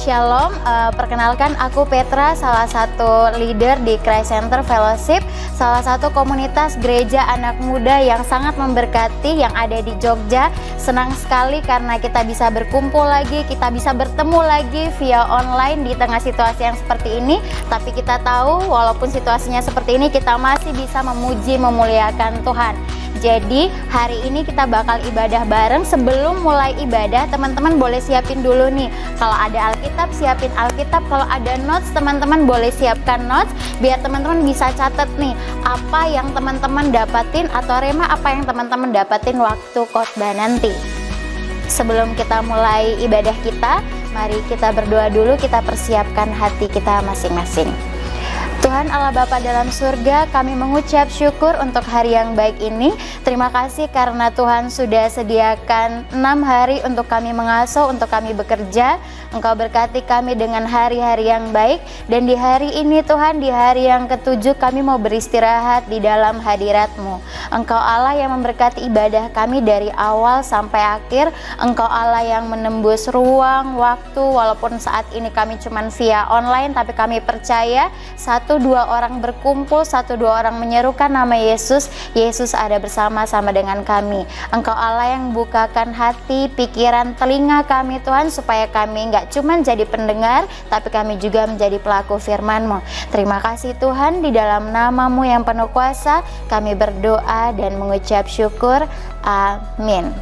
Shalom, perkenalkan aku Petra, salah satu leader di Christ Center Fellowship, salah satu komunitas gereja anak muda yang sangat memberkati yang ada di Jogja. Senang sekali karena kita bisa berkumpul lagi, kita bisa bertemu lagi via online di tengah situasi yang seperti ini. Tapi kita tahu walaupun situasinya seperti ini, kita masih bisa memuji, memuliakan Tuhan. Jadi hari ini kita bakal ibadah bareng. Sebelum mulai ibadah, teman-teman boleh siapin dulu nih. Kalau ada Alkitab, siapin Alkitab. Kalau ada notes, teman-teman boleh siapkan notes biar teman-teman bisa catat nih apa yang teman-teman dapatin atau rema apa yang teman-teman dapatin waktu khotbah nanti. Sebelum kita mulai ibadah kita, mari kita berdoa dulu, kita persiapkan hati kita masing-masing. Tuhan Allah Bapa dalam surga, kami mengucap syukur untuk hari yang baik ini. Terima kasih karena Tuhan sudah sediakan 6 hari untuk kami mengasuh, untuk kami bekerja. Engkau berkati kami dengan hari-hari yang baik. Dan di hari ini Tuhan, di hari yang ke-7 kami mau beristirahat di dalam hadirat-Mu. Engkau Allah yang memberkati ibadah kami dari awal sampai akhir. Engkau Allah yang menembus ruang, waktu, walaupun saat ini kami cuma via online, tapi kami percaya 1-2 orang berkumpul, 1-2 orang menyerukan nama Yesus, Yesus ada bersama-sama dengan kami. Engkau Allah yang bukakan hati, pikiran, telinga kami Tuhan, supaya kami nggak cuma jadi pendengar, tapi kami juga menjadi pelaku firman-Mu. Terima kasih Tuhan, di dalam nama-Mu yang penuh kuasa, kami berdoa dan mengucap syukur. Amin.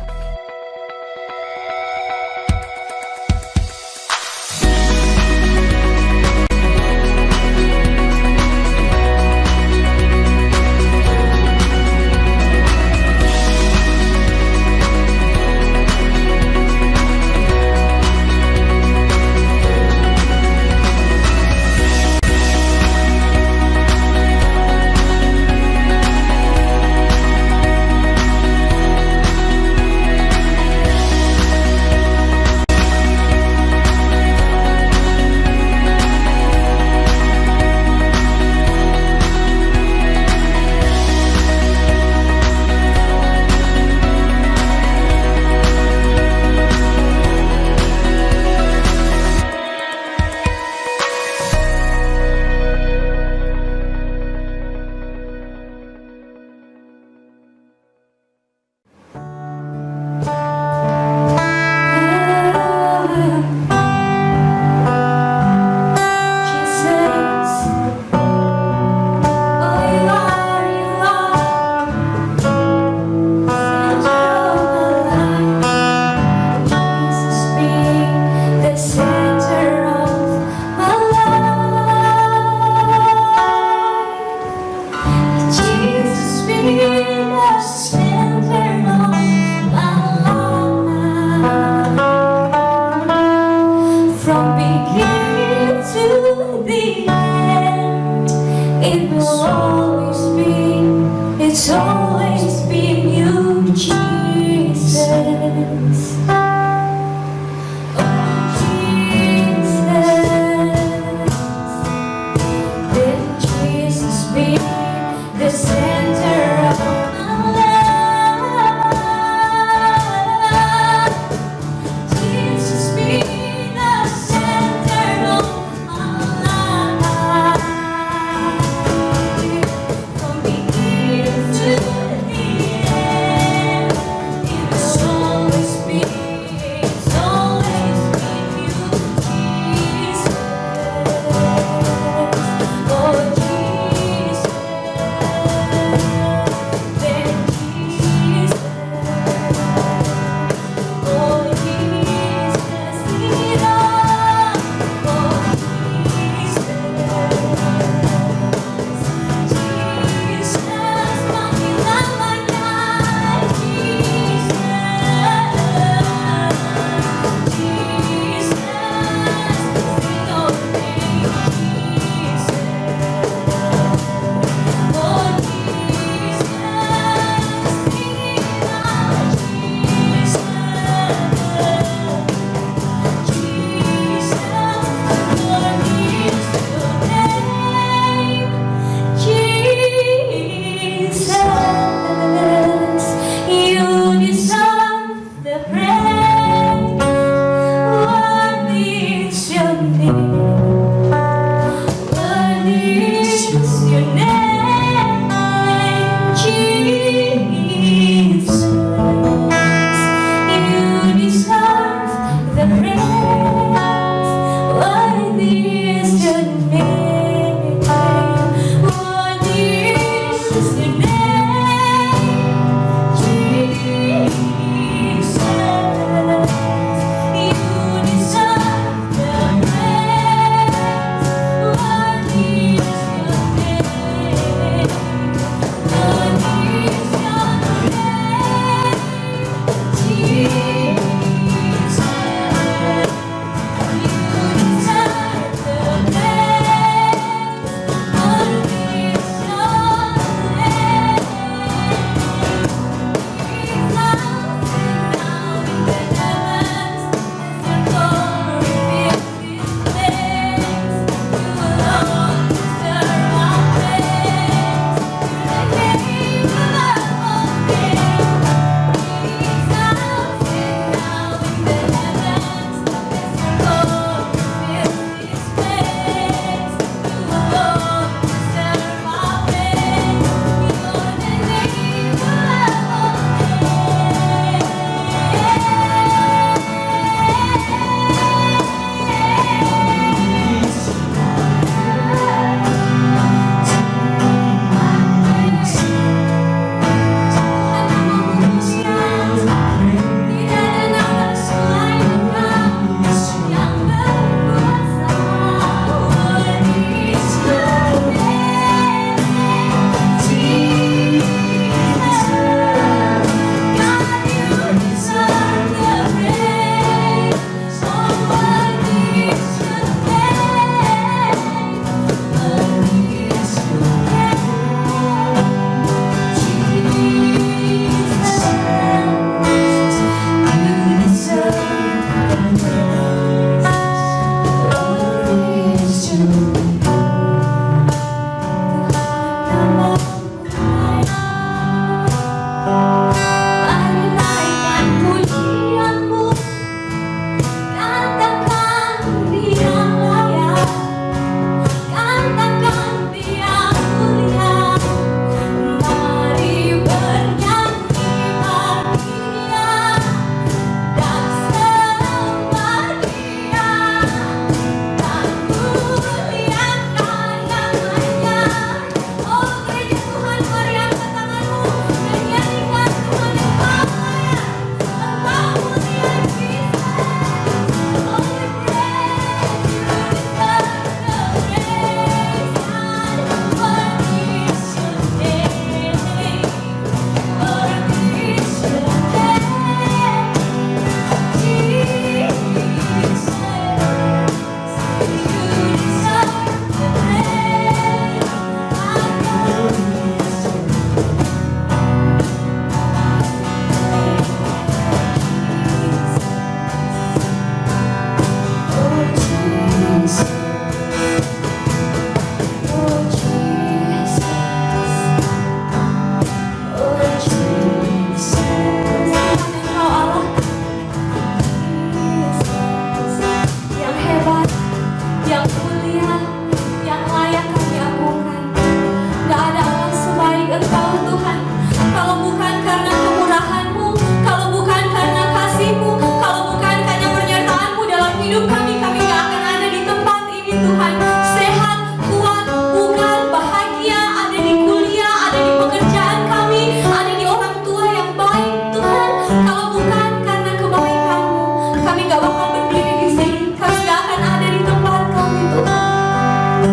Tuhan, sehat, kuat, bukan, bahagia, ada di kuliah, ada di pekerjaan kami, ada di orang tua yang baik Tuhan. Kalau bukan karena kebaikan-Mu, kami gak bakal berdiri di sini, kami gak akan ada di tempat kami Tuhan.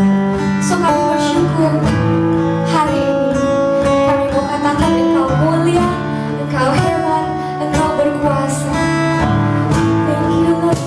So kami bersyukur hari ini, kami mau katakan Engkau mulia, Engkau hebat, Engkau berkuasa. Thank you Lord.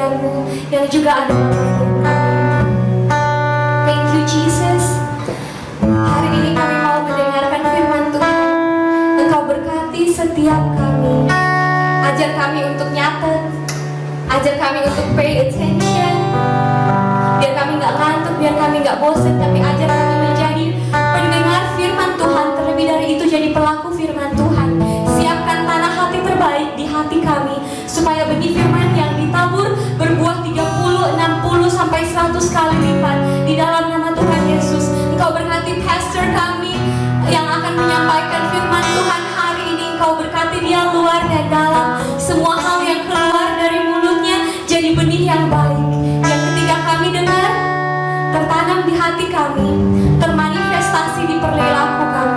bagian-Mu yang juga adalah bagian kami. Thank you Jesus. Hari ini kami mau mendengarkan firman Tuhan. Engkau berkati setiap kami. Ajar kami untuk nyatet. Ajar kami untuk pay attention. Biar kami nggak ngantuk, biar kami nggak bosan, tapi ajar kami menjadi pendengar firman Tuhan. Terlebih dari itu jadi pelaku firman Tuhan. Siapkan tanah hati terbaik di hati kami, supaya benih firman yang ditabur berbuah 30, 60, sampai 100 kali lipat di dalam nama Tuhan Yesus. Engkau berkati pastor kami yang akan menyampaikan firman Tuhan hari ini. Engkau berkati dia luar dan dalam. Semua hal yang keluar dari mulutnya jadi benih yang baik, yang ketika kami dengar tertanam di hati kami, termanifestasi di perilaku kami.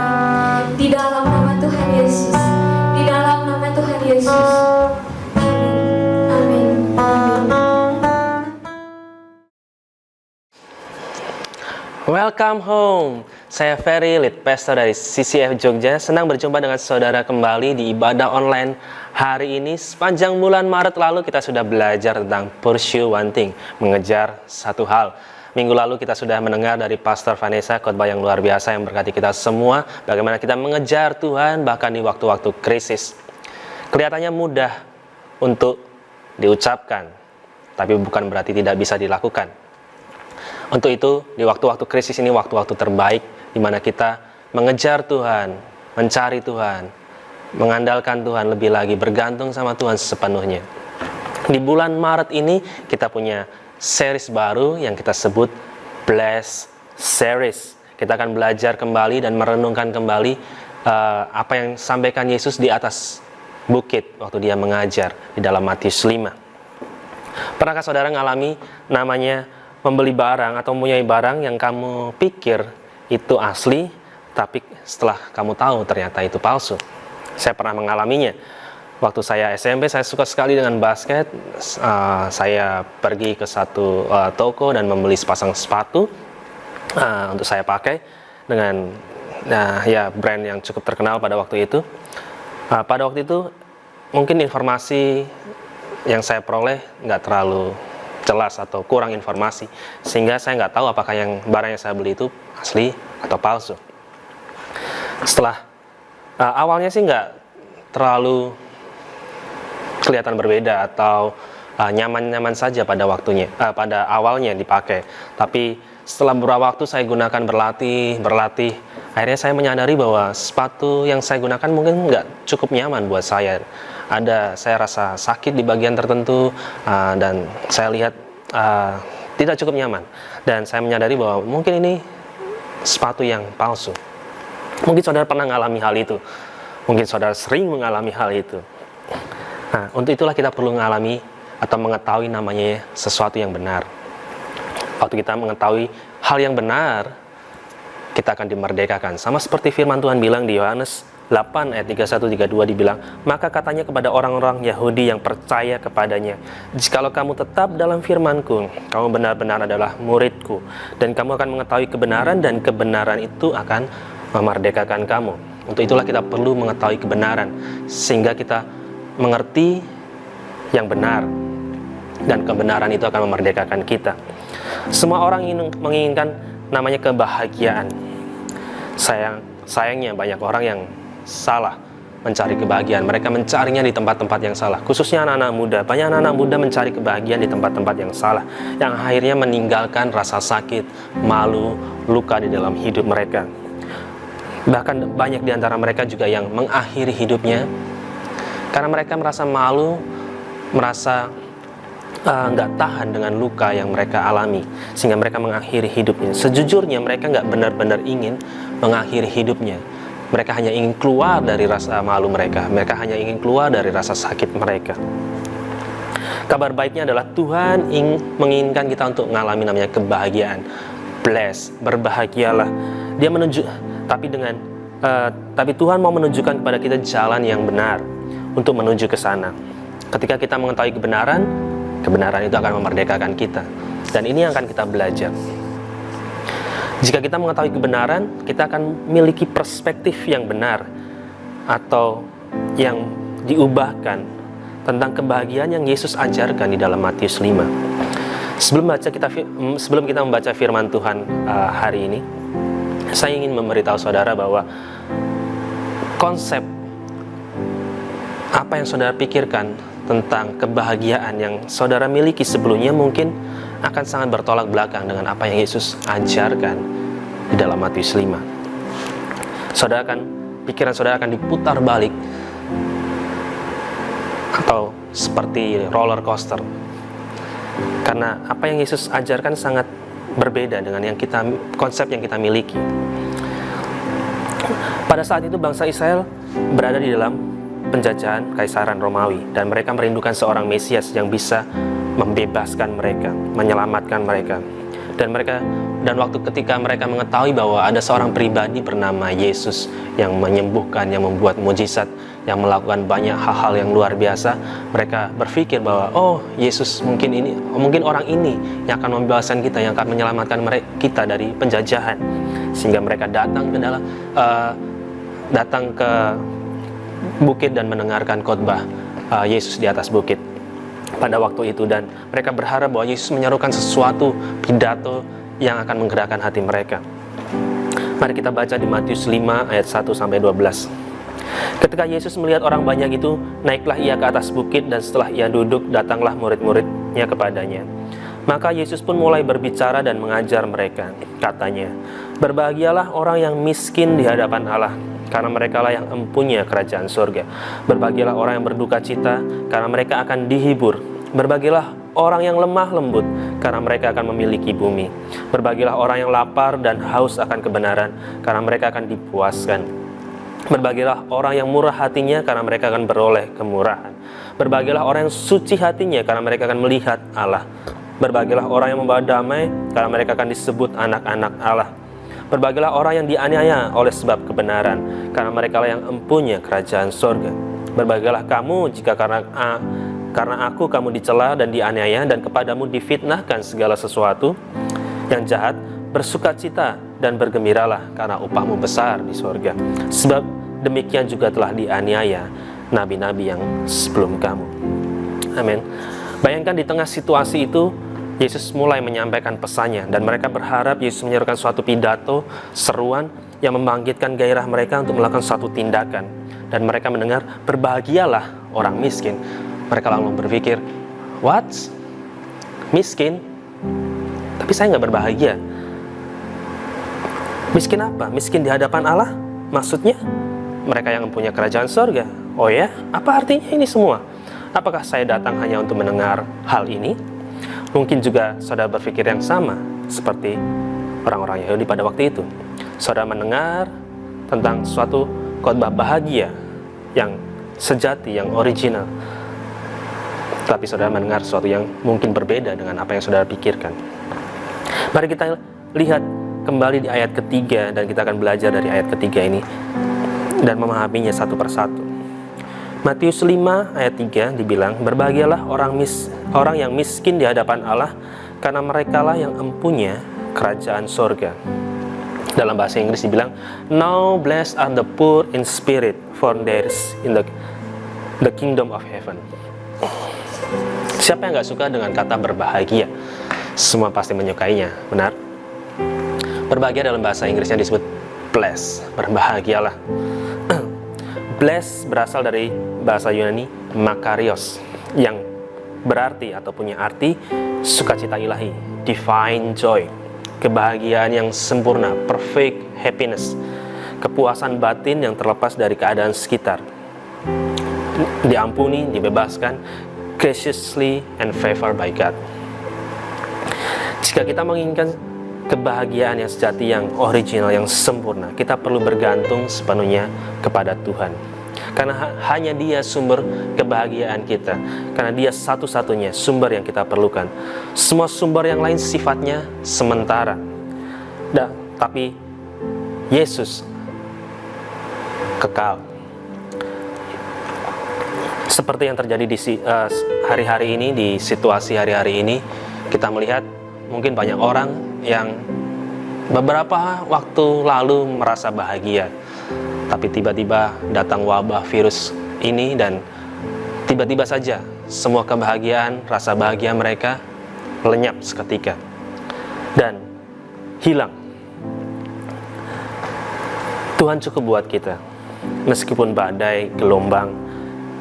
Di dalam nama Tuhan Yesus. Di dalam nama Tuhan Yesus. Amin. Amin. Amin. Welcome home. Saya Ferry, lead pastor dari CCF Jogja. Senang berjumpa dengan saudara kembali di ibadah online hari ini. Sepanjang bulan Maret lalu kita sudah belajar tentang pursue one thing, mengejar satu hal. Minggu lalu kita sudah mendengar dari Pastor Vanessa khotbah yang luar biasa yang berkati kita semua bagaimana kita mengejar Tuhan bahkan di waktu-waktu krisis. Kelihatannya mudah untuk diucapkan, tapi bukan berarti tidak bisa dilakukan. Untuk itu, di waktu-waktu krisis ini waktu-waktu terbaik di mana kita mengejar Tuhan, mencari Tuhan, mengandalkan Tuhan lebih lagi, bergantung sama Tuhan sepenuhnya. Di bulan Maret ini kita punya series baru yang kita sebut Bless Series. Kita akan belajar kembali dan merenungkan kembali apa yang sampaikan Yesus di atas bukit waktu dia mengajar di dalam Matius 5. Pernahkah saudara ngalami namanya membeli barang atau mempunyai barang yang kamu pikir itu asli, tapi setelah kamu tahu ternyata itu palsu? Saya pernah mengalaminya. Waktu saya SMP, saya suka sekali dengan basket. Saya pergi ke satu toko dan membeli sepasang sepatu untuk saya pakai dengan brand yang cukup terkenal pada waktu itu. Pada waktu itu mungkin informasi yang saya peroleh nggak terlalu jelas atau kurang informasi, sehingga saya nggak tahu apakah barang yang saya beli itu asli atau palsu. Setelah awalnya sih nggak terlalu kelihatan berbeda atau nyaman-nyaman saja pada awalnya dipakai. Tapi setelah beberapa waktu saya gunakan berlatih, akhirnya saya menyadari bahwa sepatu yang saya gunakan mungkin nggak cukup nyaman buat saya. Saya rasa sakit di bagian tertentu dan saya lihat tidak cukup nyaman. Dan saya menyadari bahwa mungkin ini sepatu yang palsu. Mungkin saudara pernah mengalami hal itu. Mungkin saudara sering mengalami hal itu. Nah, untuk itulah kita perlu mengalami atau mengetahui namanya sesuatu yang benar. Waktu kita mengetahui hal yang benar, kita akan dimerdekakan. Sama seperti firman Tuhan bilang di Yohanes 8 ayat 31-32 dibilang, maka katanya kepada orang-orang Yahudi yang percaya kepadanya, jikalau kamu tetap dalam firman-Ku, kamu benar-benar adalah murid-Ku, dan kamu akan mengetahui kebenaran, dan kebenaran itu akan memerdekakan kamu. Untuk itulah kita perlu mengetahui kebenaran, sehingga kita mengerti yang benar, dan kebenaran itu akan memerdekakan kita. Semua orang menginginkan namanya kebahagiaan. Sayangnya banyak orang yang salah mencari kebahagiaan. Mereka mencarinya di tempat-tempat yang salah. Khususnya anak-anak muda. Banyak anak-anak muda mencari kebahagiaan di tempat-tempat yang salah, yang akhirnya meninggalkan rasa sakit, malu, luka di dalam hidup mereka. Bahkan banyak di antara mereka juga yang mengakhiri hidupnya karena mereka merasa malu, merasa nggak tahan dengan luka yang mereka alami, sehingga mereka mengakhiri hidupnya. Sejujurnya mereka nggak benar-benar ingin mengakhiri hidupnya. Mereka hanya ingin keluar dari rasa malu mereka. Mereka hanya ingin keluar dari rasa sakit mereka. Kabar baiknya adalah Tuhan menginginkan kita untuk mengalami namanya kebahagiaan. Bless, berbahagialah. Tapi Tuhan mau menunjukkan kepada kita jalan yang benar untuk menuju ke sana. Ketika kita mengetahui kebenaran itu akan memerdekakan kita. Dan ini yang akan kita belajar. Jika kita mengetahui kebenaran, kita akan memiliki perspektif yang benar atau yang diubahkan tentang kebahagiaan yang Yesus ajarkan di dalam Matius 5. Sebelum kita membaca firman Tuhan hari ini, saya ingin memberitahu saudara bahwa konsep apa yang saudara pikirkan tentang kebahagiaan yang saudara miliki sebelumnya mungkin akan sangat bertolak belakang dengan apa yang Yesus ajarkan di dalam Matius 5. Pikiran saudara akan diputar balik atau seperti roller coaster. Karena apa yang Yesus ajarkan sangat berbeda dengan konsep yang kita miliki. Pada saat itu bangsa Israel berada di dalam penjajahan Kaisaran Romawi dan mereka merindukan seorang Mesias yang bisa membebaskan mereka, menyelamatkan mereka. Dan waktu ketika mereka mengetahui bahwa ada seorang pribadi bernama Yesus yang menyembuhkan, yang membuat mujizat, yang melakukan banyak hal-hal yang luar biasa, mereka berpikir bahwa Yesus mungkin orang ini yang akan membebaskan kita, yang akan menyelamatkan kita dari penjajahan. Sehingga mereka datang ke bukit dan mendengarkan khotbah Yesus di atas bukit pada waktu itu, dan mereka berharap bahwa Yesus menyerukan sesuatu pidato yang akan menggerakkan hati mereka. Mari kita baca di Matius 5 ayat 1 sampai 12. Ketika Yesus melihat orang banyak itu, naiklah ia ke atas bukit, dan setelah ia duduk, datanglah murid-muridnya kepadanya. Maka Yesus pun mulai berbicara dan mengajar mereka. Katanya, "Berbahagialah orang yang miskin di hadapan Allah, karena merekalah yang empunya kerajaan surga. Berbahagialah orang yang berduka cita, karena mereka akan dihibur. Berbahagialah orang yang lemah lembut, karena mereka akan memiliki bumi. Berbahagialah orang yang lapar dan haus akan kebenaran, karena mereka akan dipuaskan. Berbahagialah orang yang murah hatinya, karena mereka akan beroleh kemurahan. Berbahagialah orang yang suci hatinya, karena mereka akan melihat Allah. Berbahagialah orang yang membawa damai, karena mereka akan disebut anak-anak Allah. Berbahagialah orang yang dianiaya oleh sebab kebenaran, karena merekalah yang empunya kerajaan surga. Berbahagialah kamu jika karena aku kamu dicela dan dianiaya, dan kepadamu difitnahkan segala sesuatu yang jahat. Bersukacita dan bergembiralah, karena upahmu besar di surga. Sebab demikian juga telah dianiaya nabi-nabi yang sebelum kamu." Amin. Bayangkan di tengah situasi itu, Yesus mulai menyampaikan pesannya, dan mereka berharap Yesus menyerukan suatu pidato, seruan yang membangkitkan gairah mereka untuk melakukan suatu tindakan. Dan mereka mendengar, "Berbahagialah orang miskin." Mereka langsung berpikir, "What? Miskin? Tapi saya nggak berbahagia." Miskin apa? Miskin di hadapan Allah? Maksudnya, mereka yang mempunyai kerajaan surga. Oh ya? Apa artinya ini semua? Apakah saya datang hanya untuk mendengar hal ini? Mungkin juga saudara berpikir yang sama seperti orang-orang Yahudi pada waktu itu. Saudara mendengar tentang suatu khotbah bahagia yang sejati, yang original. Tapi saudara mendengar sesuatu yang mungkin berbeda dengan apa yang saudara pikirkan. Mari kita lihat kembali di ayat ketiga, dan kita akan belajar dari ayat ketiga ini dan memahaminya satu persatu. Matius 5 ayat 3 dibilang, "Berbahagialah orang yang miskin di hadapan Allah, karena merekalah yang empunya kerajaan surga." Dalam bahasa Inggris dibilang, "Now blessed are the poor in spirit, for theirs in the kingdom of heaven." Siapa yang gak suka dengan kata berbahagia? Semua pasti menyukainya, benar? Berbahagia dalam bahasa Inggrisnya disebut bless, berbahagialah. Bless berasal dari bahasa Yunani makarios, yang berarti atau punya arti sukacita ilahi, divine joy, kebahagiaan yang sempurna, perfect happiness, kepuasan batin yang terlepas dari keadaan sekitar, diampuni, dibebaskan, graciously and favored by God. Jika kita menginginkan kebahagiaan yang sejati, yang original, yang sempurna, kita perlu bergantung sepenuhnya kepada Tuhan. Karena hanya Dia sumber kebahagiaan kita. Karena Dia satu-satunya sumber yang kita perlukan. Semua sumber yang lain sifatnya sementara. Tapi Yesus kekal. Seperti yang terjadi di hari-hari ini, di situasi hari-hari ini, kita melihat mungkin banyak orang yang beberapa waktu lalu merasa bahagia, tapi tiba-tiba datang wabah virus ini dan tiba-tiba saja semua kebahagiaan, rasa bahagia mereka lenyap seketika dan hilang. Tuhan cukup buat kita. Meskipun badai, gelombang,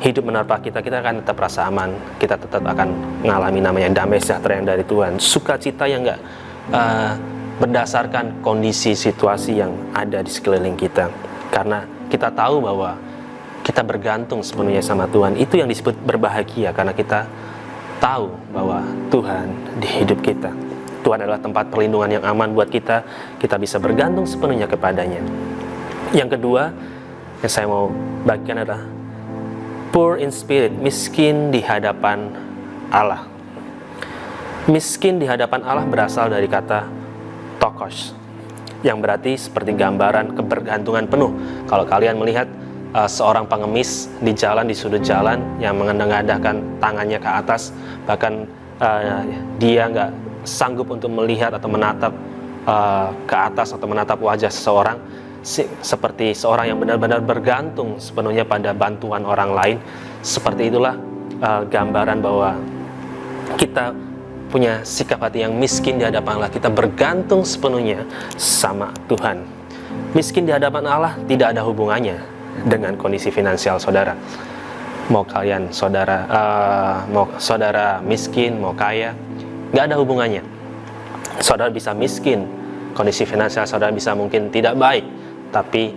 hidup menerpa kita, kita akan tetap rasa aman. Kita tetap akan mengalami namanya damai sejahtera yang dari Tuhan. Sukacita yang enggak berdasarkan kondisi situasi yang ada di sekeliling kita. Karena kita tahu bahwa kita bergantung sepenuhnya sama Tuhan. Itu yang disebut berbahagia, karena kita tahu bahwa Tuhan di hidup kita. Tuhan adalah tempat perlindungan yang aman buat kita. Kita bisa bergantung sepenuhnya kepadanya. Yang kedua yang saya mau bagikan adalah poor in spirit, miskin di hadapan Allah. Miskin di hadapan Allah berasal dari kata tokos, yang berarti seperti gambaran kebergantungan penuh. Kalau kalian melihat seorang pengemis di jalan, di sudut jalan, yang mengadang-adangkan tangannya ke atas, bahkan dia nggak sanggup untuk melihat atau menatap ke atas atau menatap wajah seseorang, seperti seorang yang benar-benar bergantung sepenuhnya pada bantuan orang lain. Seperti itulah gambaran bahwa kita punya sikap hati yang miskin di hadapan Allah. Kita bergantung sepenuhnya sama Tuhan. Miskin di hadapan Allah tidak ada hubungannya dengan kondisi finansial saudara. Mau kalian mau saudara miskin, mau kaya, nggak ada hubungannya. Saudara bisa miskin, kondisi finansial saudara bisa mungkin tidak baik, tapi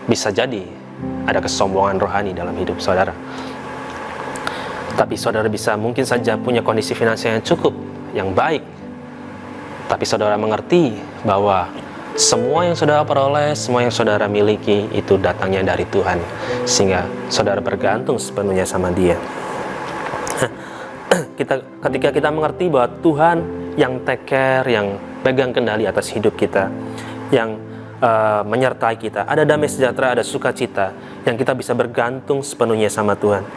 bisa jadi ada kesombongan rohani dalam hidup saudara. Tapi saudara bisa mungkin saja punya kondisi finansial yang cukup, yang baik, tapi saudara mengerti bahwa semua yang saudara peroleh, semua yang saudara miliki itu datangnya dari Tuhan, sehingga saudara bergantung sepenuhnya sama Dia. Ketika kita mengerti bahwa Tuhan yang take care, yang pegang kendali atas hidup kita, yang menyertai kita, ada damai sejahtera, ada sukacita, yang kita bisa bergantung sepenuhnya sama Tuhan.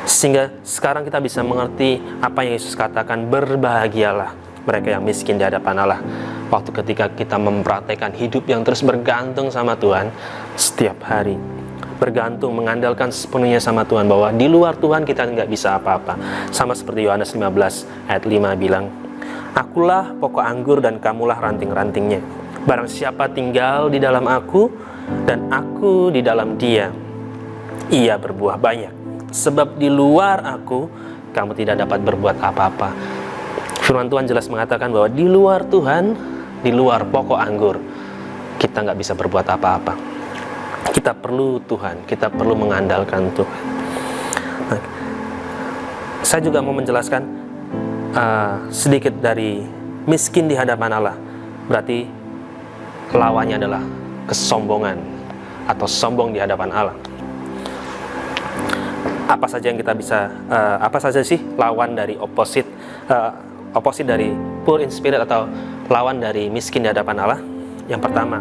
Sehingga sekarang kita bisa mengerti apa yang Yesus katakan, berbahagialah mereka yang miskin di hadapan Allah. Waktu ketika kita mempraktekkan hidup yang terus bergantung sama Tuhan setiap hari, bergantung, mengandalkan sepenuhnya sama Tuhan, bahwa di luar Tuhan kita nggak bisa apa-apa. Sama seperti Yohanes 15 ayat 5 bilang, akulah pokok anggur dan kamulah ranting-rantingnya. Barang siapa tinggal di dalam aku dan aku di dalam dia, ia berbuah banyak. Sebab di luar aku, kamu tidak dapat berbuat apa-apa. Firman Tuhan jelas mengatakan bahwa di luar Tuhan, di luar pokok anggur, kita nggak bisa berbuat apa-apa. Kita perlu Tuhan, kita perlu mengandalkan Tuhan. Nah, saya juga mau menjelaskan sedikit dari miskin di hadapan Allah. Berarti lawannya adalah kesombongan atau sombong di hadapan Allah. Apa saja yang kita bisa, apa saja sih lawan dari opposite dari poor in spirit atau lawan dari miskin di hadapan Allah? Yang pertama,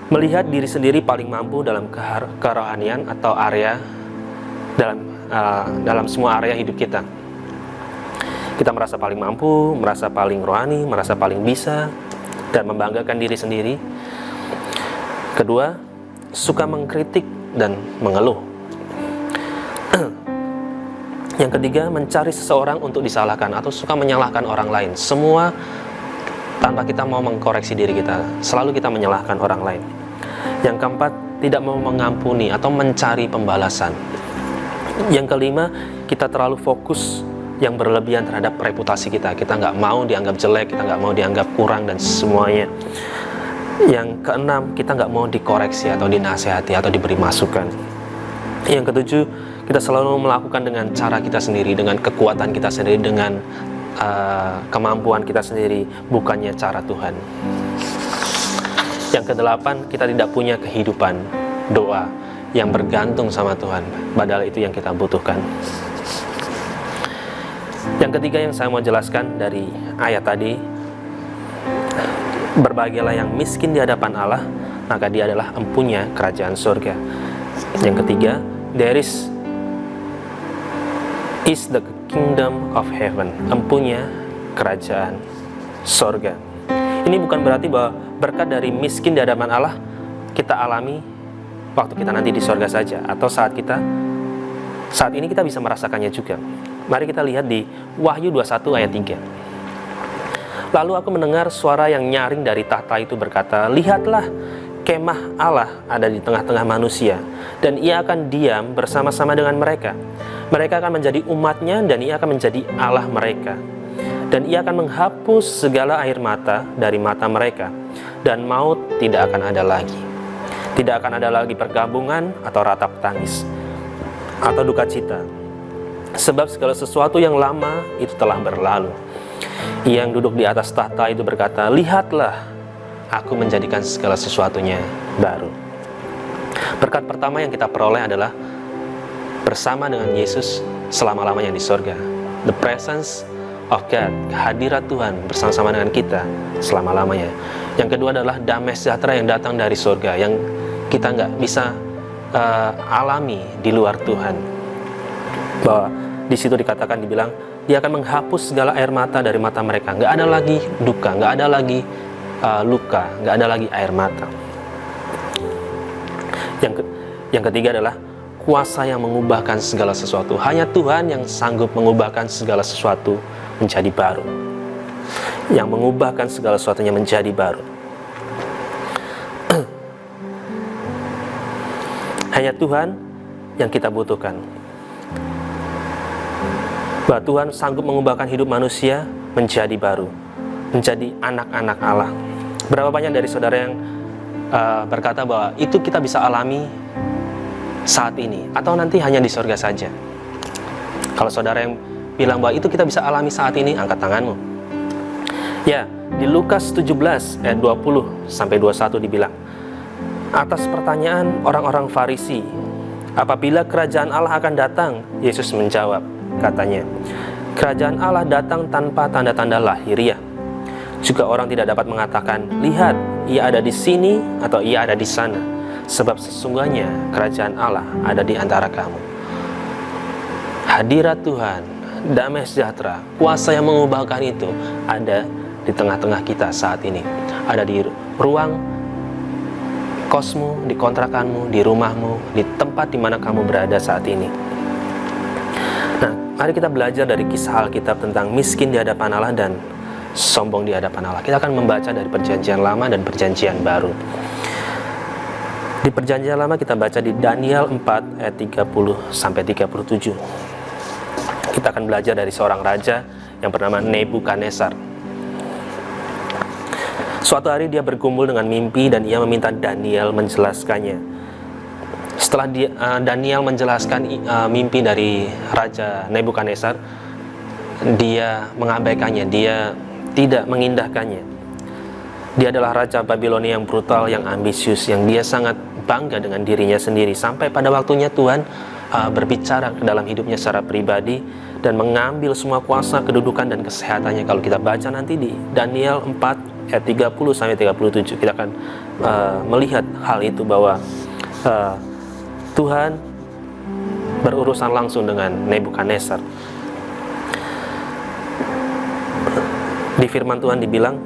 melihat diri sendiri paling mampu dalam kerohanian atau area dalam semua area hidup kita. Kita merasa paling mampu, merasa paling rohani, merasa paling bisa, dan membanggakan diri sendiri. Kedua, suka mengkritik dan mengeluh. Yang ketiga, mencari seseorang untuk disalahkan atau suka menyalahkan orang lain. Semua tanpa kita mau mengkoreksi diri kita, selalu kita menyalahkan orang lain. Yang keempat, tidak mau mengampuni atau mencari pembalasan. Yang kelima, kita terlalu fokus yang berlebihan terhadap reputasi kita. Kita nggak mau dianggap jelek, kita nggak mau dianggap kurang dan semuanya. Yang keenam, kita nggak mau dikoreksi atau dinasehati atau diberi masukan. Yang ketujuh, kita selalu melakukan dengan cara kita sendiri, dengan kekuatan kita sendiri, dengan kemampuan kita sendiri, bukannya cara Tuhan. Yang kedelapan, kita tidak punya kehidupan doa yang bergantung sama Tuhan, padahal itu yang kita butuhkan. Yang ketiga yang saya mau jelaskan dari ayat tadi, berbahagialah yang miskin di hadapan Allah, maka dia adalah empunya kerajaan surga. Yang ketiga, there is the kingdom of heaven, empunya kerajaan surga. Ini bukan berarti bahwa berkat dari miskin di hadapan Allah kita alami waktu kita nanti di surga saja, atau saat kita Saat ini kita bisa merasakannya juga. Mari kita lihat di Wahyu 21 ayat 3. Lalu aku mendengar suara yang nyaring dari tahta itu berkata, "Lihatlah, kemah Allah ada di tengah-tengah manusia, dan ia akan diam bersama-sama dengan mereka. Mereka akan menjadi umatnya, dan ia akan menjadi Allah mereka. Dan ia akan menghapus segala air mata dari mata mereka, dan maut tidak akan ada lagi. Tidak akan ada lagi pergabungan atau ratap tangis atau duka cita, sebab segala sesuatu yang lama itu telah berlalu." Yang duduk di atas tahta itu berkata, "Lihatlah, aku menjadikan segala sesuatunya baru." Berkat pertama yang kita peroleh adalah bersama dengan Yesus selama-lamanya di sorga. The presence of God, kehadirat Tuhan bersama-sama dengan kita selama-lamanya. Yang kedua adalah damai sejahtera yang datang dari sorga, yang kita nggak bisa alami di luar Tuhan. Bahwa di situ dikatakan, dibilang, Dia akan menghapus segala air mata dari mata mereka. Nggak ada lagi duka, nggak ada lagi luka, nggak ada lagi air mata. Yang ketiga adalah kuasa yang mengubahkan segala sesuatu. Hanya Tuhan yang sanggup mengubahkan segala sesuatu menjadi baru. Yang mengubahkan segala sesuatunya menjadi baru. Hanya Tuhan yang kita butuhkan. Bahwa Tuhan sanggup mengubahkan hidup manusia menjadi baru, menjadi anak-anak Allah. Berapa banyak dari saudara yang berkata bahwa itu kita bisa alami saat ini, atau nanti hanya di surga saja? Kalau saudara yang bilang bahwa itu kita bisa alami saat ini, angkat tanganmu. Ya, di Lukas 17 ayat 20-21 dibilang, atas pertanyaan orang-orang Farisi, apabila kerajaan Allah akan datang, Yesus menjawab, katanya, kerajaan Allah datang tanpa tanda-tanda lahiriah. Juga orang tidak dapat mengatakan, lihat, ia ada di sini atau ia ada di sana, sebab sesungguhnya kerajaan Allah ada di antara kamu. Hadirat Tuhan, damai sejahtera, kuasa yang mengubahkan itu ada di tengah-tengah kita saat ini. Ada di ruang kosmu, di kontrakanmu, di rumahmu, di tempat di mana kamu berada saat ini. Nah, mari kita belajar dari kisah Alkitab tentang miskin di hadapan Allah dan sombong di hadapan Allah. Kita akan membaca dari Perjanjian Lama dan Perjanjian Baru. Di Perjanjian Lama kita baca di Daniel 4 ayat 30-37. Kita akan belajar dari seorang raja yang bernama Nebukadnezar. Suatu hari dia bergumul dengan mimpi dan ia meminta Daniel menjelaskannya. Setelah Daniel menjelaskan mimpi dari Raja Nebukadnezar, dia mengabaikannya, dia tidak mengindahkannya. Dia adalah Raja Babilonia yang brutal, yang ambisius, yang dia sangat bangga dengan dirinya sendiri. Sampai pada waktunya Tuhan berbicara ke dalam hidupnya secara pribadi dan mengambil semua kuasa, kedudukan, dan kesehatannya. Kalau kita baca nanti di Daniel 4 ayat 30-37, kita akan melihat hal itu, bahwa Tuhan berurusan langsung dengan Nebukadnezar. Di firman Tuhan dibilang,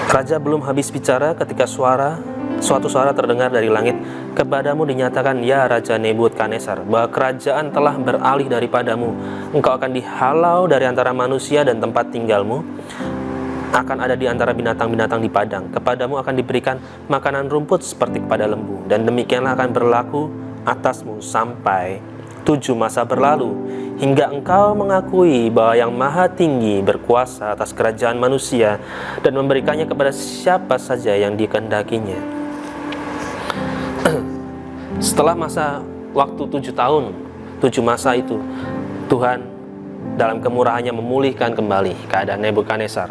Raja belum habis bicara ketika suatu suara terdengar dari langit, kepadamu dinyatakan, ya Raja Nebukadnezar, bahwa kerajaan telah beralih daripadamu. Engkau akan dihalau dari antara manusia dan tempat tinggalmu akan ada di antara binatang-binatang di padang. Kepadamu akan diberikan makanan rumput seperti kepada lembu, dan demikianlah akan berlaku atasmu sampai 7 masa berlalu, hingga engkau mengakui bahwa yang maha tinggi berkuasa atas kerajaan manusia dan memberikannya kepada siapa saja yang dikehendakinya. Setelah masa waktu 7 tahun, 7 masa itu, Tuhan dalam kemurahannya memulihkan kembali keadaan Nebukadnezar.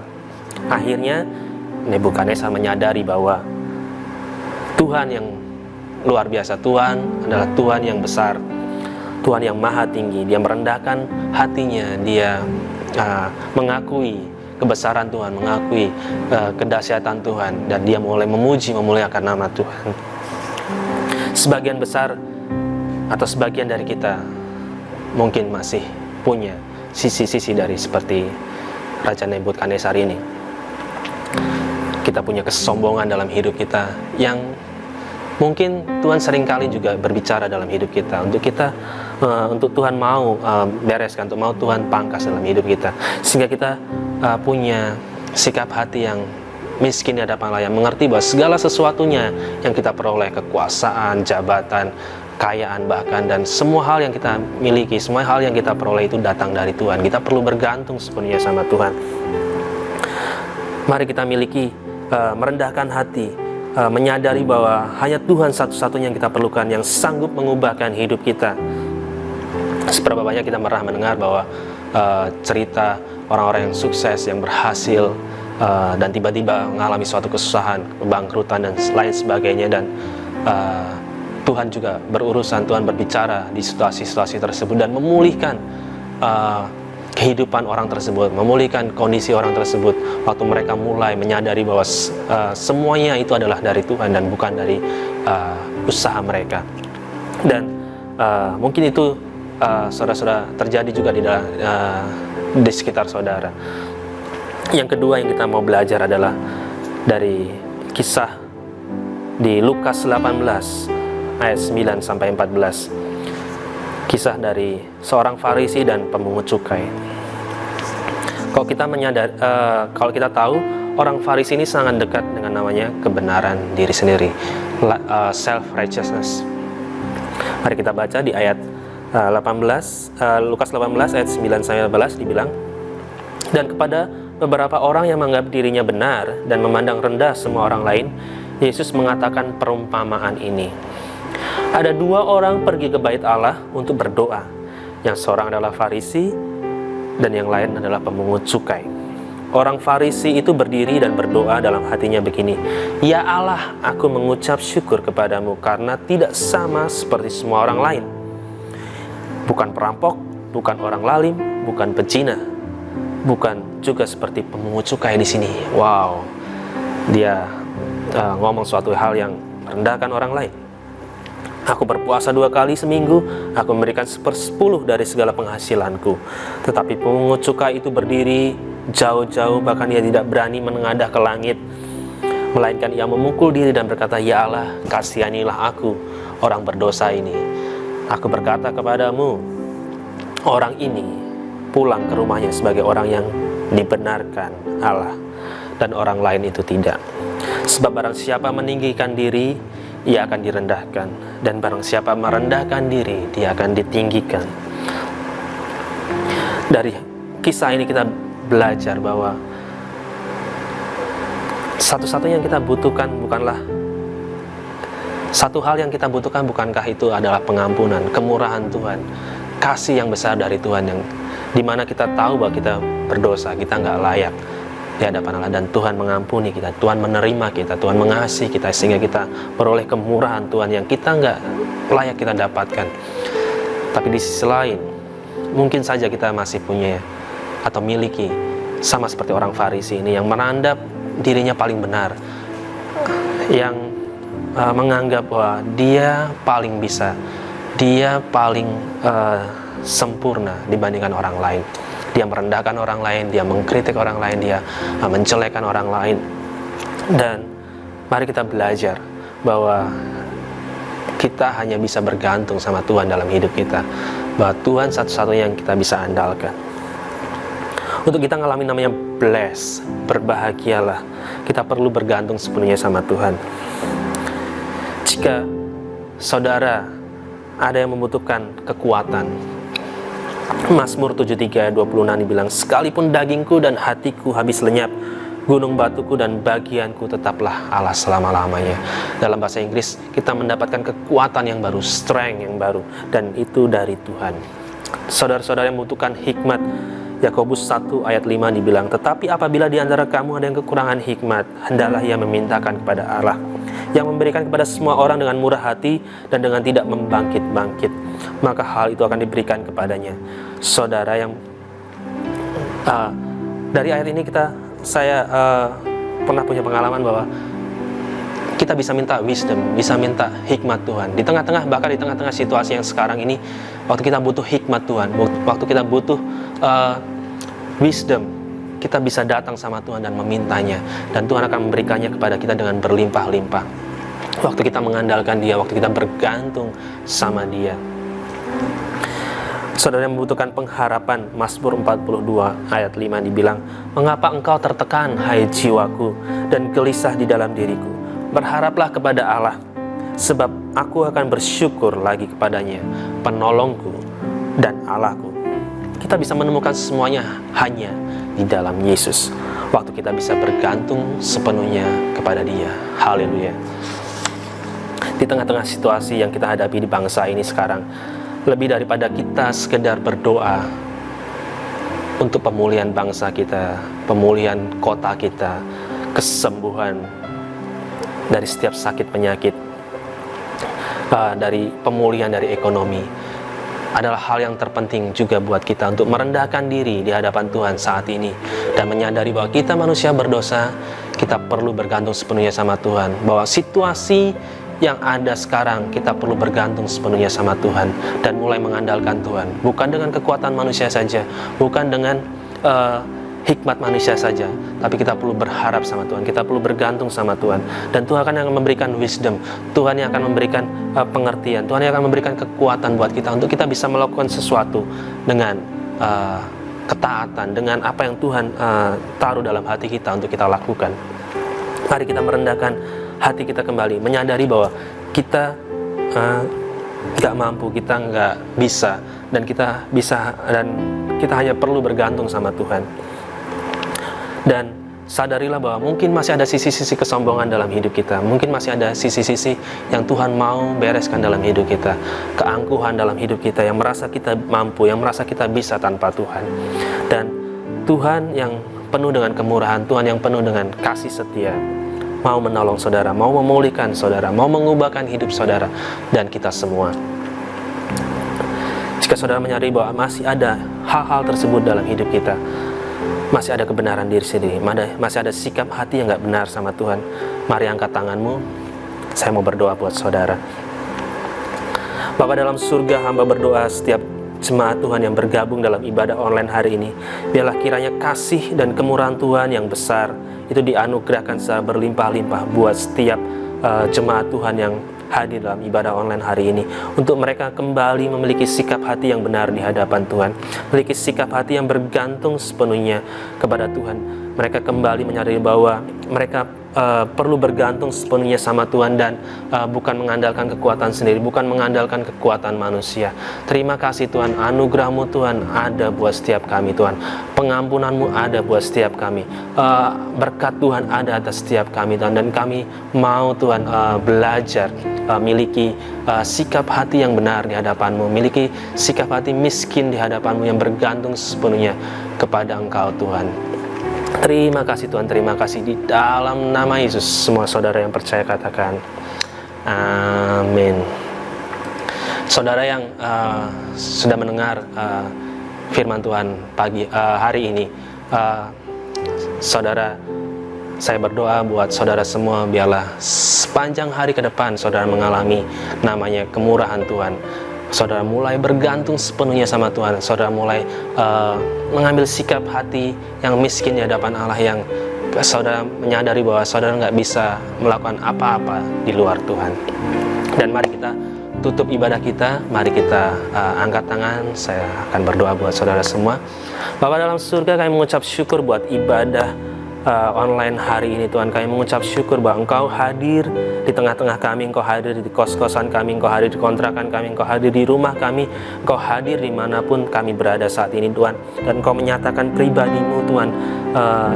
Akhirnya Nebukadnezar menyadari bahwa Tuhan yang luar biasa, Tuhan adalah Tuhan yang besar, Tuhan yang maha tinggi. Dia merendahkan hatinya, dia mengakui kebesaran Tuhan, mengakui kedahsyatan Tuhan, dan dia mulai memuji, memuliakan nama Tuhan. Sebagian besar atau sebagian dari kita mungkin masih punya sisi-sisi dari seperti Raja Nebukadnezar ini. Kita punya kesombongan dalam hidup kita yang Mungkin Tuhan seringkali juga berbicara dalam hidup kita, untuk Tuhan mau bereskan, untuk mau Tuhan pangkas dalam hidup kita, sehingga kita punya sikap hati yang miskin di hadapan Allah, yang mengerti bahwa segala sesuatunya yang kita peroleh, kekuasaan, jabatan, kekayaan bahkan, dan semua hal yang kita miliki, semua hal yang kita peroleh itu datang dari Tuhan. Kita perlu bergantung sepenuhnya sama Tuhan. Mari kita merendahkan hati, menyadari bahwa hanya Tuhan satu-satunya yang kita perlukan, yang sanggup mengubahkan hidup kita. Seberapa banyak kita pernah mendengar bahwa cerita orang-orang yang sukses, yang berhasil, dan tiba-tiba mengalami suatu kesusahan, kebangkrutan dan lain sebagainya, dan Tuhan juga berurusan, Tuhan berbicara di situasi-situasi tersebut dan memulihkan kehidupan orang tersebut, memulihkan kondisi orang tersebut waktu mereka mulai menyadari bahwa semuanya itu adalah dari Tuhan dan bukan dari usaha mereka. Dan mungkin itu saudara-saudara terjadi juga di sekitar saudara. Yang kedua yang kita mau belajar adalah dari kisah di Lukas 18 ayat 9 sampai 14. Kisah dari seorang Farisi dan pemungut cukai. Kalau kita tahu, orang Farisi ini sangat dekat dengan namanya kebenaran diri sendiri, self-righteousness. Mari kita baca di ayat 18, Lukas 18 ayat 9 sampai 14 dibilang, dan kepada beberapa orang yang menganggap dirinya benar dan memandang rendah semua orang lain, Yesus mengatakan perumpamaan ini. Ada dua orang pergi ke bait Allah untuk berdoa. Yang seorang adalah Farisi dan yang lain adalah pemungut cukai. Orang Farisi itu berdiri dan berdoa dalam hatinya begini, "Ya Allah, aku mengucap syukur kepadamu karena tidak sama seperti semua orang lain. Bukan perampok, bukan orang lalim, bukan pezina, bukan juga seperti pemungut cukai di sini." Wow, dia ngomong suatu hal yang merendahkan orang lain. "Aku berpuasa 2 kali seminggu, aku memberikan 1/10 dari segala penghasilanku." Tetapi pemungut cukai itu berdiri jauh-jauh, bahkan ia tidak berani menengadah ke langit, melainkan ia memukul diri dan berkata, "Ya Allah, kasihanilah aku, orang berdosa ini. Aku berkata kepadamu, orang ini pulang ke rumahnya sebagai orang yang dibenarkan Allah, dan orang lain itu tidak. Sebab barang siapa meninggikan diri, ia akan direndahkan, dan barang siapa merendahkan diri, dia akan ditinggikan." Dari kisah ini kita belajar bahwa satu-satunya yang kita butuhkan satu hal yang kita butuhkan bukankah itu adalah pengampunan, kemurahan Tuhan, kasih yang besar dari Tuhan, yang dimana kita tahu bahwa kita berdosa, kita nggak layak di hadapan Allah, dan Tuhan mengampuni kita, Tuhan menerima kita, Tuhan mengasihi kita, sehingga kita beroleh kemurahan Tuhan yang kita nggak layak kita dapatkan. Tapi di sisi lain, mungkin saja kita masih punya atau miliki, sama seperti orang Farisi ini yang menandap dirinya paling benar, yang menganggap bahwa dia paling bisa, dia paling sempurna dibandingkan orang lain. Dia merendahkan orang lain, dia mengkritik orang lain, dia menjelekkan orang lain. Dan mari kita belajar bahwa kita hanya bisa bergantung sama Tuhan dalam hidup kita, bahwa Tuhan satu-satunya yang kita bisa andalkan. Untuk kita ngalamin namanya bless, berbahagialah, kita perlu bergantung sepenuhnya sama Tuhan. Jika saudara ada yang membutuhkan kekuatan, Mazmur 73 ayat 26 dibilang, "Sekalipun dagingku dan hatiku habis lenyap, gunung batuku dan bagianku tetaplah Allah selama-lamanya." Dalam bahasa Inggris kita mendapatkan kekuatan yang baru, strength yang baru, dan itu dari Tuhan. Saudara-saudara yang membutuhkan hikmat, Yakobus 1 ayat 5 dibilang, "Tetapi apabila di antara kamu ada yang kekurangan hikmat, hendaklah ia memintakan kepada Allah, yang memberikan kepada semua orang dengan murah hati dan dengan tidak membangkit-bangkit, maka hal itu akan diberikan kepadanya." Saudara yang dari ayat ini saya pernah punya pengalaman bahwa kita bisa minta wisdom, bisa minta hikmat Tuhan di tengah-tengah situasi yang sekarang ini. Waktu kita butuh hikmat Tuhan, waktu kita butuh wisdom, kita bisa datang sama Tuhan dan memintanya, dan Tuhan akan memberikannya kepada kita dengan berlimpah-limpah. waktu kita mengandalkan Dia, waktu kita bergantung sama Dia. Saudara yang membutuhkan pengharapan, Mazmur 42 ayat 5 dibilang, "Mengapa engkau tertekan, hai jiwaku, dan gelisah di dalam diriku? Berharaplah kepada Allah, sebab aku akan bersyukur lagi kepadanya, penolongku dan Allahku." Kita bisa menemukan semuanya hanya di dalam Yesus, waktu kita bisa bergantung sepenuhnya kepada Dia. Haleluya. Di tengah-tengah situasi yang kita hadapi di bangsa ini sekarang, lebih daripada kita sekedar berdoa untuk pemulihan bangsa kita, pemulihan kota kita, kesembuhan dari setiap sakit penyakit, dari pemulihan dari ekonomi, adalah hal yang terpenting juga buat kita untuk merendahkan diri di hadapan Tuhan saat ini dan menyadari bahwa kita manusia berdosa, kita perlu bergantung sepenuhnya sama Tuhan, bahwa situasi yang ada sekarang kita perlu bergantung sepenuhnya sama Tuhan dan mulai mengandalkan Tuhan, bukan dengan kekuatan manusia saja, bukan dengan hikmat manusia saja, tapi kita perlu berharap sama Tuhan, kita perlu bergantung sama Tuhan, dan Tuhan akan memberikan wisdom, Tuhan yang akan memberikan pengertian, Tuhan yang akan memberikan kekuatan buat kita untuk kita bisa melakukan sesuatu dengan ketaatan, dengan apa yang Tuhan taruh dalam hati kita untuk kita lakukan. Mari kita merendahkan hati kita kembali, menyadari bahwa kita nggak mampu, kita nggak bisa, dan kita bisa, dan kita hanya perlu bergantung sama Tuhan. Dan sadarilah bahwa mungkin masih ada sisi-sisi kesombongan dalam hidup kita, mungkin masih ada sisi-sisi yang Tuhan mau bereskan dalam hidup kita, keangkuhan dalam hidup kita, yang merasa kita mampu, yang merasa kita bisa tanpa Tuhan. Dan Tuhan yang penuh dengan kemurahan, Tuhan yang penuh dengan kasih setia, mau menolong saudara, mau memulihkan saudara, mau mengubahkan hidup saudara dan kita semua. Jika saudara menyadari bahwa masih ada hal-hal tersebut dalam hidup kita, masih ada kebenaran diri sendiri, masih ada sikap hati yang gak benar sama Tuhan, mari angkat tanganmu, saya mau berdoa buat saudara. Bapa dalam surga, hamba berdoa setiap jemaat Tuhan yang bergabung dalam ibadah online hari ini, biarlah kiranya kasih dan kemurahan Tuhan yang besar itu dianugerahkan secara berlimpah-limpah buat setiap jemaat Tuhan yang hadir dalam ibadah online hari ini, untuk mereka kembali memiliki sikap hati yang benar di hadapan Tuhan, memiliki sikap hati yang bergantung sepenuhnya kepada Tuhan. Mereka kembali menyadari bahwa mereka perlu bergantung sepenuhnya sama Tuhan dan bukan mengandalkan kekuatan sendiri, bukan mengandalkan kekuatan manusia. Terima kasih Tuhan, anugerah-Mu Tuhan ada buat setiap kami Tuhan, pengampunan-Mu ada buat setiap kami, berkat Tuhan ada atas setiap kami Tuhan, dan kami mau Tuhan belajar miliki sikap hati yang benar di hadapan-Mu, miliki sikap hati miskin di hadapan-Mu yang bergantung sepenuhnya kepada Engkau Tuhan. Terima kasih Tuhan, terima kasih, di dalam nama Yesus. Semua saudara yang percaya katakan amin. Saudara yang sudah mendengar firman Tuhan hari ini, saudara, saya berdoa buat saudara semua, biarlah sepanjang hari ke depan saudara mengalami namanya kemurahan Tuhan. Saudara mulai bergantung sepenuhnya sama Tuhan. Saudara mulai mengambil sikap hati yang miskin di hadapan Allah, yang saudara menyadari bahwa saudara nggak bisa melakukan apa-apa di luar Tuhan. Dan mari kita tutup ibadah kita, mari kita angkat tangan. Saya akan berdoa buat saudara semua. Bapa dalam surga, kami mengucap syukur buat ibadah online hari ini Tuhan. Kami mengucap syukur bahwa Engkau hadir di tengah-tengah kami, Engkau hadir di kos-kosan kami, Engkau hadir di kontrakan kami, Engkau hadir di rumah kami, Engkau hadir dimanapun kami berada saat ini Tuhan. Dan Engkau menyatakan pribadi-Mu Tuhan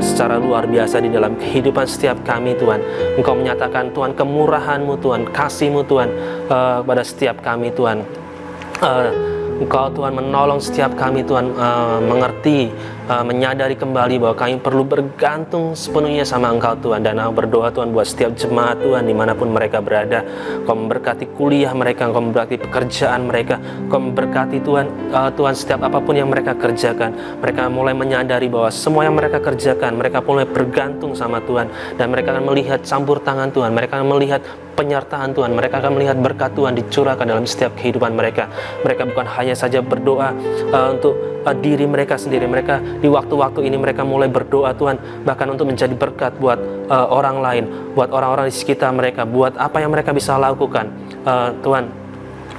secara luar biasa di dalam kehidupan setiap kami Tuhan. Engkau menyatakan Tuhan kemurahan-Mu Tuhan, kasih-Mu Tuhan pada setiap kami Tuhan. Engkau Tuhan menolong setiap kami Tuhan mengerti, menyadari kembali bahwa kami perlu bergantung sepenuhnya sama Engkau Tuhan. Dan aku berdoa Tuhan buat setiap jemaat Tuhan dimanapun mereka berada. Engkau memberkati kuliah mereka, Engkau memberkati pekerjaan mereka, Engkau memberkati Tuhan, Tuhan setiap apapun yang mereka kerjakan. Mereka mulai menyadari bahwa semua yang mereka kerjakan, mereka mulai bergantung sama Tuhan. Dan mereka akan melihat campur tangan Tuhan, mereka akan melihat penyertaan Tuhan, mereka akan melihat berkat Tuhan dicurahkan dalam setiap kehidupan mereka. Mereka bukan hanya hanya saja berdoa untuk diri mereka sendiri. Mereka di waktu-waktu ini mereka mulai berdoa Tuhan, bahkan untuk menjadi berkat buat orang lain, buat orang-orang di sekitar mereka, buat apa yang mereka bisa lakukan Tuhan,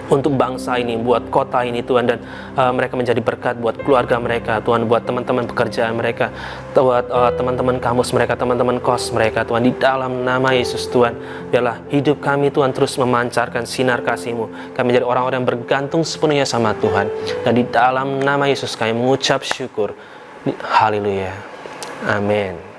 untuk bangsa ini, buat kota ini Tuhan, dan mereka menjadi berkat buat keluarga mereka Tuhan, buat teman-teman pekerjaan mereka, buat teman-teman kampus mereka, teman-teman kos mereka Tuhan. Di dalam nama Yesus Tuhan, biarlah hidup kami Tuhan terus memancarkan sinar kasih-Mu. Kami menjadi orang-orang yang bergantung sepenuhnya sama Tuhan, dan di dalam nama Yesus kami mengucap syukur. Haleluya, amin.